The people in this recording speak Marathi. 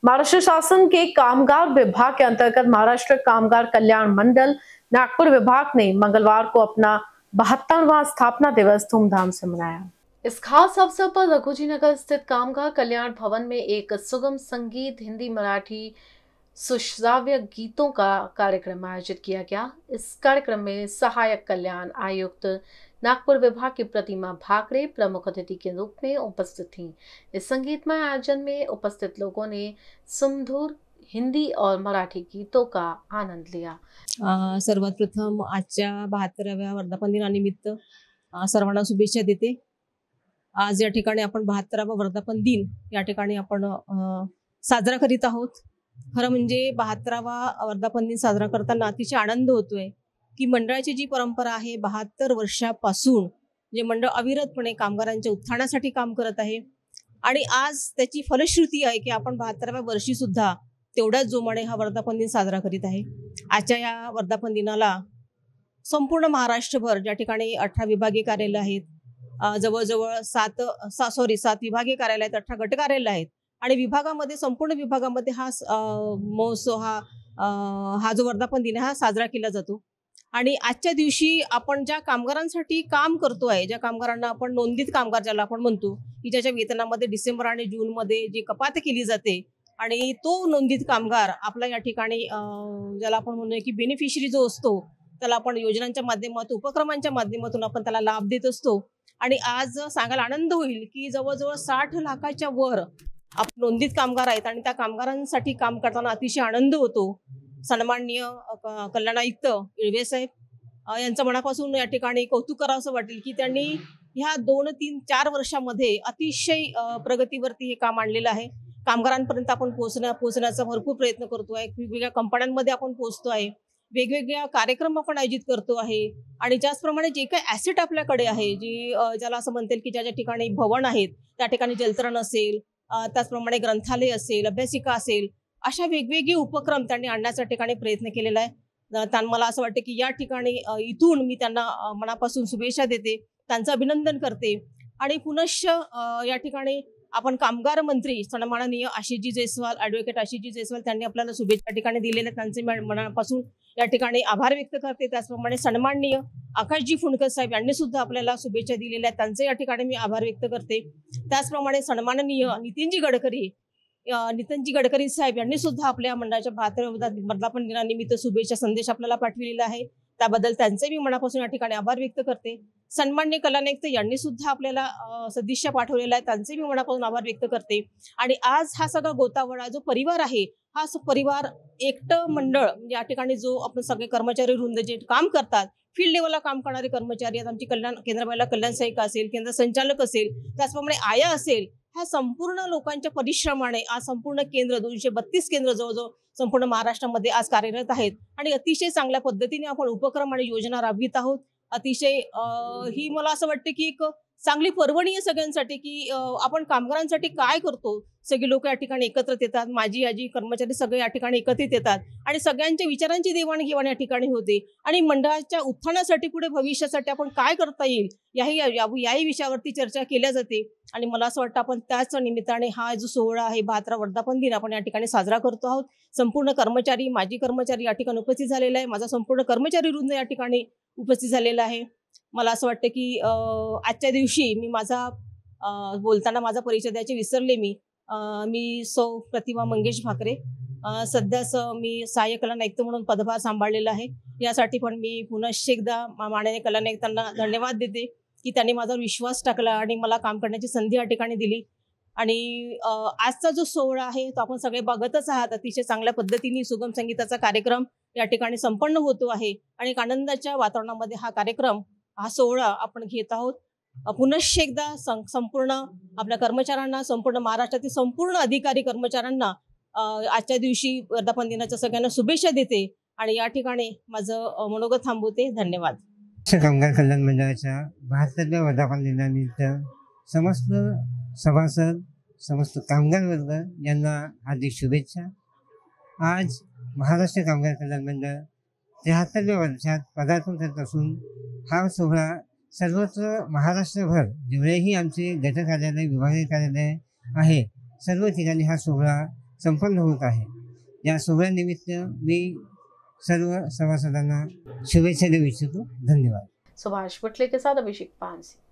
महाराष्ट्र शासन के कामगार विभाग के अंतर्गत महाराष्ट्र कामगार कल्याण मंडल नागपुर विभाग ने मंगलवार को अपना 72वां स्थापना दिवस धूमधाम से मनाया। इस खास अवसर पर रघुजी नगर स्थित कामगार कल्याण भवन में एक सुगम संगीत, हिंदी मराठी सुश्राव्य गीतों का कार्यक्रम आयोजित किया गया। इस कार्यक्रम में सहायक कल्याण आयुक्त नागपुर विभाग की प्रतिमा भाकरे प्रमुख अतिथि के रूप में उपस्थित थीं। इस संगीतमय आयोजन में उपस्थित लोगों ने सुमधुर हिंदी और मराठी गीतों का आनंद लिया। सर्वात प्रथम आजच्या 72व्या वर्धापन दिनानिमित्त सर्वांना शुभेच्छा देते। आज या ठिकाणी आपण 72वा वर्धापन दिन या ठिकाणी आपण साजरा करीत आहोत। खरं म्हणजे 72वा वर्धापन दिन साजरा करताना अतिशय आनंद होतोय की मंडळाची जी परंपरा आहे 72 वर्षापासून जे मंडळ अविरतपणे कामगारांच्या उत्थानासाठी काम करत आहे आणि आज त्याची फलश्रुती आहे की आपण 72व्या वर्षी सुद्धा तेवढ्याच जोमाने हा वर्धापन दिन साजरा करीत आहे। आजच्या या वर्धापन दिनाला संपूर्ण महाराष्ट्रभर ज्या ठिकाणी 18 विभागीय कार्यालय आहेत, जवळजवळ 7 विभागीय कार्यालय आहेत, 18 गट कार्यालय आहेत आणि विभागामध्ये संपूर्ण विभागामध्ये हा महोत्सव हा जो वर्धापन दिन हा साजरा केला जातो। आणि आजच्या दिवशी आपण ज्या कामगारांसाठी काम करतोय, ज्या कामगारांना आपण नोंदीत कामगार ज्याला आपण म्हणतो की ज्याच्या वेतनामध्ये डिसेंबर आणि जून मध्ये जी कपात केली जाते आणि तो नोंदीत कामगार आपला या ठिकाणी ज्याला आपण म्हणूया की बेनिफिशरी जो असतो त्याला आपण योजनांच्या माध्यमातून उपक्रमांच्या माध्यमातून आपण त्याला लाभ देत असतो। आणि आज सांगायला आनंद होईल की जवळजवळ 60 लाखाच्या वर आपण नोंदीत कामगार आहेत आणि त्या कामगारांसाठी काम करताना अतिशय आनंद होतो। सन्माननीय कल्याण आयुक्त इळवे साहेब यांचं मनापासून या ठिकाणी कौतुक करावं असं वाटेल की त्यांनी ह्या 2, 3, 4 वर्षामध्ये अतिशय प्रगतीवरती हे काम आणलेलं आहे। कामगारांपर्यंत आपण पोहोचण्याचा भरपूर प्रयत्न करतो आहे। वेगवेगळ्या कंपन्यांमध्ये आपण पोहोचतो आहे, वेगवेगळ्या कार्यक्रम आपण आयोजित करतो आहे आणि त्याचप्रमाणे जे काही ॲसेट आपल्याकडे आहे, जी ज्याला असं म्हणतील की ज्या ठिकाणी भवन आहेत त्या ठिकाणी जलतरण असेल, त्याचप्रमाणे ग्रंथालय असेल, अभ्यासिका असेल, अशा वेगवेगळे उपक्रम त्यांनी आणण्याच्या ठिकाणी प्रयत्न केलेला आहे। मला असं वाटतं की या ठिकाणी इथून मी त्यांना मनापासून शुभेच्छा देते, त्यांचं अभिनंदन करते आणि पुनश्च या ठिकाणी आपण कामगार मंत्री सन्माननीय आशिषजी जयस्वाल, ॲडव्होकेट आशिषजी जयस्वाल त्यांनी आपल्याला शुभेच्छा ठिकाणी दिलेल्या त्यांचे मनापासून या ठिकाणी आभार व्यक्त करते। त्याचप्रमाणे सन्माननीय आकाशजी फुंडकर साहेब यांनी सुद्धा आपल्याला शुभेच्छा दिलेल्या त्यांचे या ठिकाणी मी आभार व्यक्त करते। त्याचप्रमाणे सन्माननीय नितीनजी गडकरी साहेब यांनी सुद्धा आपल्या मंडळाच्या 72व्या वर्धापन दिनानिमित्त शुभेच्छा संदेश आपल्याला पाठविलेला आहे, त्याबद्दल त्यांचे मी मनापासून या ठिकाणी आभार व्यक्त करते। सन्माननीय कल्याण आयुक्त यांनी सुद्धा आपल्याला सदिच्छा पाठवलेला आहे, त्यांचे मी मनापासून आभार व्यक्त करते। आणि आज हा सगळा गोतावळा जो परिवार आहे, हा परिवार एकटं मंडळ म्हणजे या ठिकाणी जो आपण सगळे कर्मचारी वृंद जे काम करतात, फील्ड लेवलला काम करणारे कर्मचारी आहेत, आमची केंद्र महिला कल्याण सहाय्यिका असेल, केंद्र संचालक असेल, त्याचप्रमाणे आया असेल, ह्या संपूर्ण लोकांच्या परिश्रमाने आज संपूर्ण केंद्र 232 केंद्र जवळजवळ संपूर्ण महाराष्ट्रामध्ये आज कार्यरत आहेत आणि अतिशय चांगल्या पद्धतीने आपण उपक्रम आणि योजना राबवित आहोत। अतिशय ही मला असं वाटतं की एक चांगली पर्वणी आहे सगळ्यांसाठी की आपण कामगारांसाठी काय करतो। सगळे लोक या ठिकाणी एकत्रित येतात, माजी आजी कर्मचारी सगळे या ठिकाणी एकत्रित येतात आणि सगळ्यांच्या विचारांची देवाणघेवाण या ठिकाणी होते आणि मंडळाच्या उत्थानासाठी पुढे भविष्यासाठी आपण काय करता येईल याही विषयावरती चर्चा केल्या जाते। आणि मला असं वाटतं आपण त्याच निमित्ताने हा जो सोहळा आहे 72 वर्धापन दिन आपण या ठिकाणी साजरा करतो आहोत। संपूर्ण कर्मचारी, माजी कर्मचारी या ठिकाणी उपस्थित झालेला आहे, माझा संपूर्ण कर्मचारी वृंद या ठिकाणी उपस्थित झालेला आहे। मला असं वाटतं की आजच्या दिवशी मी माझा बोलताना माझा परिचय द्यायचे विसरले मी सौ प्रतिमा मंगेश भाकरे, सध्याच मी सहाय्यक कल्याण आयुक्त म्हणून पदभार सांभाळलेला आहे। यासाठी पण मी पुन्हा एकदा माननीय कल्याण आयुक्तांना धन्यवाद देते की त्यांनी माझ्यावर विश्वास टाकला आणि मला काम करण्याची संधी या ठिकाणी दिली। आणि आजचा जो सोहळा आहे तो आपण सगळे बघतच आहात, अतिशय चांगल्या पद्धतीने सुगम संगीताचा कार्यक्रम या ठिकाणी संपन्न होतो आहे आणि आनंदाच्या वातावरणामध्ये हा कार्यक्रम हा सोहळा आपण घेत आहोत। पुनश्च एकदा संपूर्ण आपल्या कर्मचाऱ्यांना, संपूर्ण महाराष्ट्रातील संपूर्ण अधिकारी कर्मचाऱ्यांना आजच्या दिवशी वर्धापन दिनाच्या सगळ्यांना शुभेच्छा देते आणि या ठिकाणी माझं मनोगत थांबवते। धन्यवाद। कामगार कल्याण मंडळाच्या 72व्या वर्धापन दिनानिमित्त समस्त सभासद, समस्त कामगार वर्ग यांना हार्दिक शुभेच्छा। आज महाराष्ट्र कामगार कल्याण मंडळ 73व्या वर्षात पदार्पण करत असून हा सोहळा सर्वत्र महाराष्ट्रभर जेवढेही आमचे गट कार्यालय, विभागीय कार्यालय आहे, सर्व ठिकाणी हा सोहळा संपन्न होत आहे। या सोहळ्यानिमित्त मी सर्व सभासदांना शुभेच्छा देऊ इच्छितो। धन्यवाद। सुभाष पटले के साथ अभिषेक पानसी।